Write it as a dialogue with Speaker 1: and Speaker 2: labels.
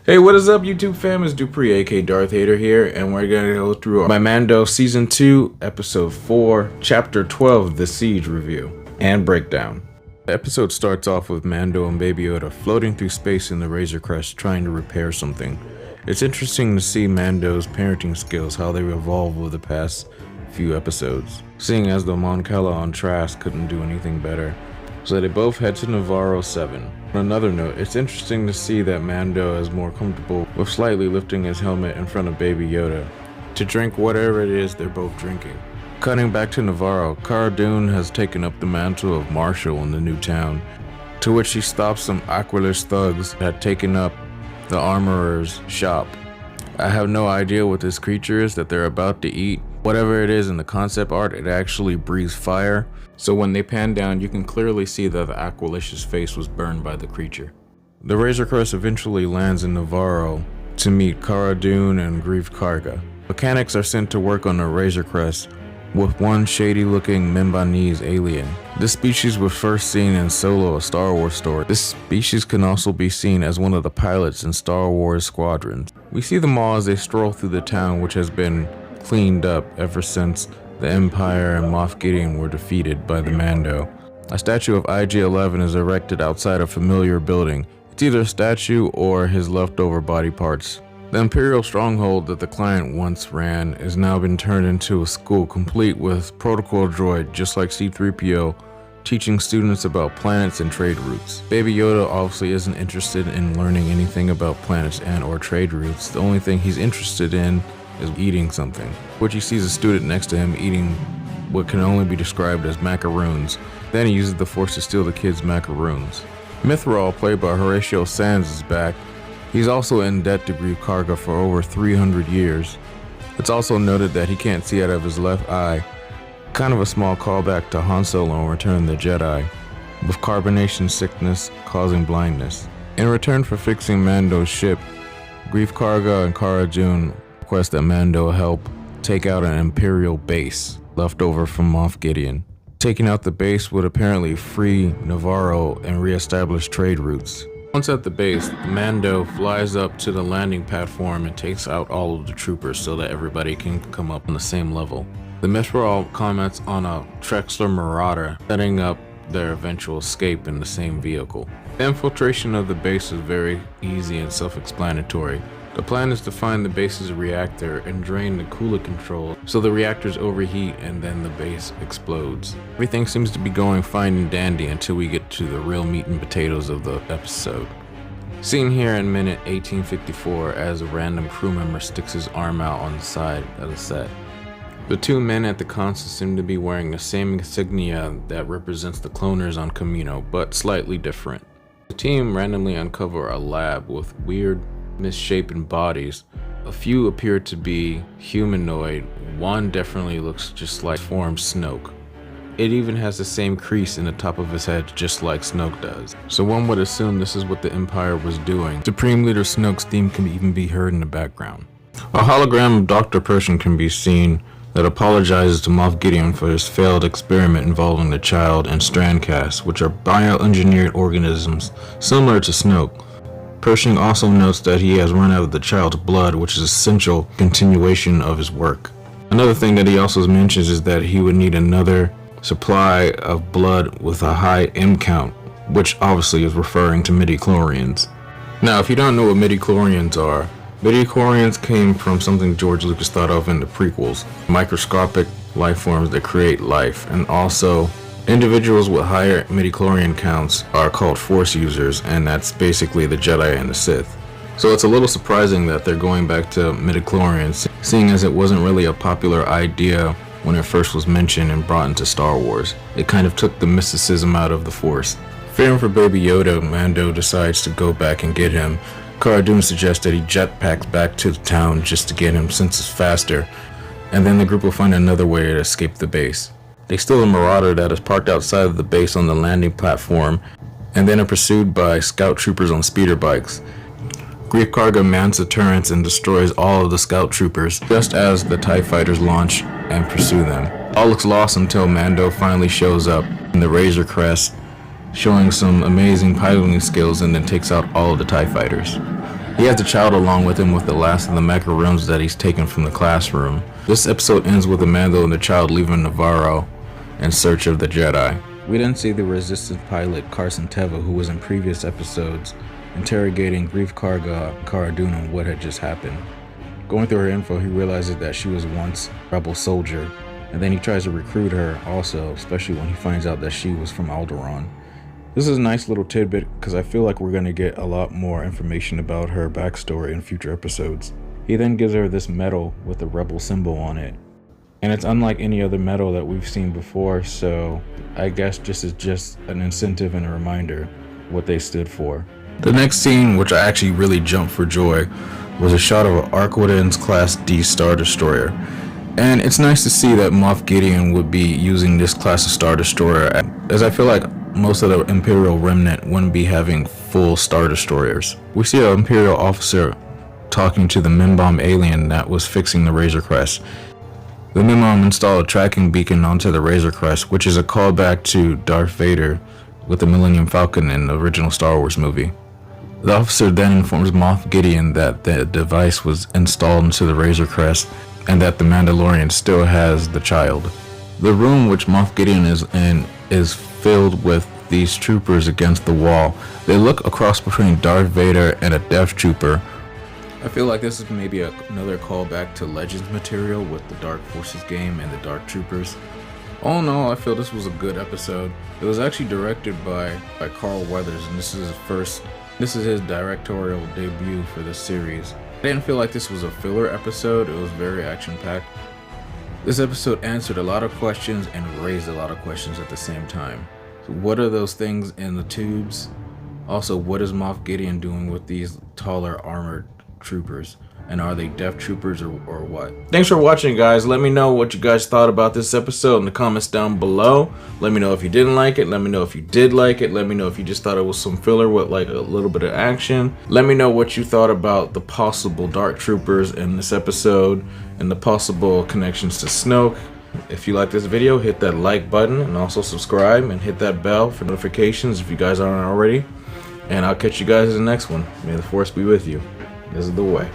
Speaker 1: Hey, what is up, YouTube fam? It's Dupree, aka Darth Hater here, and we're gonna go through my Mando Season 2, Episode 4, Chapter 12, the Seige review and breakdown. The episode starts off with Mando and Baby Yoda floating through space in the Razor Crest trying to repair something. It's interesting to see Mando's parenting skills, how they've evolved over the past few episodes, seeing as the Mon Cala on Trask couldn't do anything better. So they both head to Navarro 7. On another note, it's interesting to see that Mando is more comfortable with slightly lifting his helmet in front of Baby Yoda to drink whatever it is they're both drinking. Cutting back to Navarro, Cara Dune has taken up the mantle of Marshal in the new town, to which she stops some Aqualish thugs that had taken up the armorer's shop. I have no idea what this creature is that they're about to eat. Whatever it is in the concept art, it actually breathes fire. So when they pan down, you can clearly see that the Aqualish's face was burned by the creature. The Razor Crest eventually lands in Navarro to meet Cara Dune and Greef Karga. Mechanics are sent to work on the Razor Crest with one shady-looking Membanese alien. This species was first seen in Solo, a Star Wars story. This species can also be seen as one of the pilots in Star Wars squadrons. We see them all as they stroll through the town, which has been cleaned up ever since the Empire and Moff Gideon were defeated by the Mando. A statue of IG-11 is erected outside a familiar building. It's either a statue or his leftover body parts. The Imperial stronghold that the client once ran has now been turned into a school complete with protocol droid just like C-3PO, teaching students about planets and trade routes. Baby Yoda obviously isn't interested in learning anything about planets and or trade routes. The only thing he's interested in is eating something, which he sees a student next to him eating what can only be described as macaroons. Then he uses the Force to steal the kid's macaroons. Mythrol, played by Horatio Sands, is back. He's also in debt to Greef Karga for over 300 years. It's also noted that he can't see out of his left eye, kind of a small callback to Han Solo in Return of the Jedi, with carbonation sickness causing blindness. In return for fixing Mando's ship, Greef Karga and Cara Dune request that Mando help take out an Imperial base left over from Moff Gideon. Taking out the base would apparently free Navarro and re-establish trade routes. Once at the base, Mando flies up to the landing platform and takes out all of the troopers so that everybody can come up on the same level. The Mythrol comments on a Trexler Marauder setting up their eventual escape in the same vehicle. The infiltration of the base is very easy and self-explanatory. The plan is to find the base's reactor and drain the coolant control so the reactors overheat and then the base explodes. Everything seems to be going fine and dandy until we get to the real meat and potatoes of the episode. Seen here in minute 1854 as a random crew member sticks his arm out on the side of the set. The two men at the console seem to be wearing the same insignia that represents the cloners on Kamino, but slightly different. The team randomly uncover a lab with weird misshapen bodies. A few appear to be humanoid, one definitely looks just like formed Snoke. It even has the same crease in the top of his head just like Snoke does. So one would assume this is what the Empire was doing. Supreme Leader Snoke's theme can even be heard in the background. A hologram of Dr. Pershing can be seen that apologizes to Moff Gideon for his failed experiment involving the child and Strandcast, which are bioengineered organisms similar to Snoke. Pershing also notes that he has run out of the child's blood, which is an essential continuation of his work. Another thing that he also mentions is that he would need another supply of blood with a high M count, which obviously is referring to midichlorians. Now, if you don't know what midichlorians are, midichlorians came from something George Lucas thought of in the prequels, microscopic life forms that create life, and also individuals with higher midichlorian counts are called Force users, and that's basically the Jedi and the Sith. So it's a little surprising that they're going back to midichlorians, seeing as it wasn't really a popular idea when it first was mentioned and brought into Star Wars. It kind of took the mysticism out of the Force. Fearing for Baby Yoda, Mando decides to go back and get him. Cara Dune suggests that he jetpacks back to the town just to get him since it's faster, and then the group will find another way to escape the base. They steal a Marauder that is parked outside of the base on the landing platform, and then are pursued by scout troopers on speeder bikes. Greef Karga mans the turrets and destroys all of the scout troopers just as the TIE fighters launch and pursue them. All looks lost until Mando finally shows up in the Razor Crest, showing some amazing piloting skills, and then takes out all of the TIE fighters. He has the child along with him with the last of the macaroons that he's taken from the classroom. This episode ends with Amando and the child leaving Navarro in search of the Jedi. We then see the Resistance pilot Carson Teva, who was in previous episodes, interrogating Grief Karga and Cara Dune on what had just happened. Going through her info, he realizes that she was once a rebel soldier, and then he tries to recruit her also, especially when he finds out that she was from Alderaan. This is a nice little tidbit because I feel like we're going to get a lot more information about her backstory in future episodes. He then gives her this medal with the rebel symbol on it, and it's unlike any other medal that we've seen before, so I guess this is just an incentive and a reminder what they stood for. The next scene, which I actually really jumped for joy, was a shot of an Arquitens Class D Star Destroyer. And it's nice to see that Moff Gideon would be using this class of Star Destroyer, as I feel like most of the Imperial remnant wouldn't be having full Star Destroyers. We see an Imperial officer talking to the Minbomb alien that was fixing the Razor Crest. The Minbomb installed a tracking beacon onto the Razor Crest, which is a callback to Darth Vader with the Millennium Falcon in the original Star Wars movie. The officer then informs Moff Gideon that the device was installed into the Razor Crest and that the Mandalorian still has the child. The room which Moff Gideon is in is filled with these troopers against the wall. They look across between Darth Vader and a Death Trooper. I feel like this is maybe another callback to Legends material with the Dark Forces game and the Dark Troopers. All in all, I feel this was a good episode. It was actually directed by Carl Weathers, and this is his directorial debut for this series. I didn't feel like this was a filler episode. It was very action-packed. This episode answered a lot of questions and raised a lot of questions at the same time. So what are those things in the tubes? Also, what is Moff Gideon doing with these taller armored troopers? And are they Death Troopers or what? Thanks for watching, guys. Let me know what you guys thought about this episode in the comments down below. Let me know if you didn't like it. Let me know if you did like it. Let me know if you just thought it was some filler with like a little bit of action. Let me know what you thought about the possible Dark Troopers in this episode and the possible connections to Snoke. If you like this video, hit that like button and also subscribe and hit that bell for notifications if you guys aren't already. And I'll catch you guys in the next one. May the Force be with you. This is the way.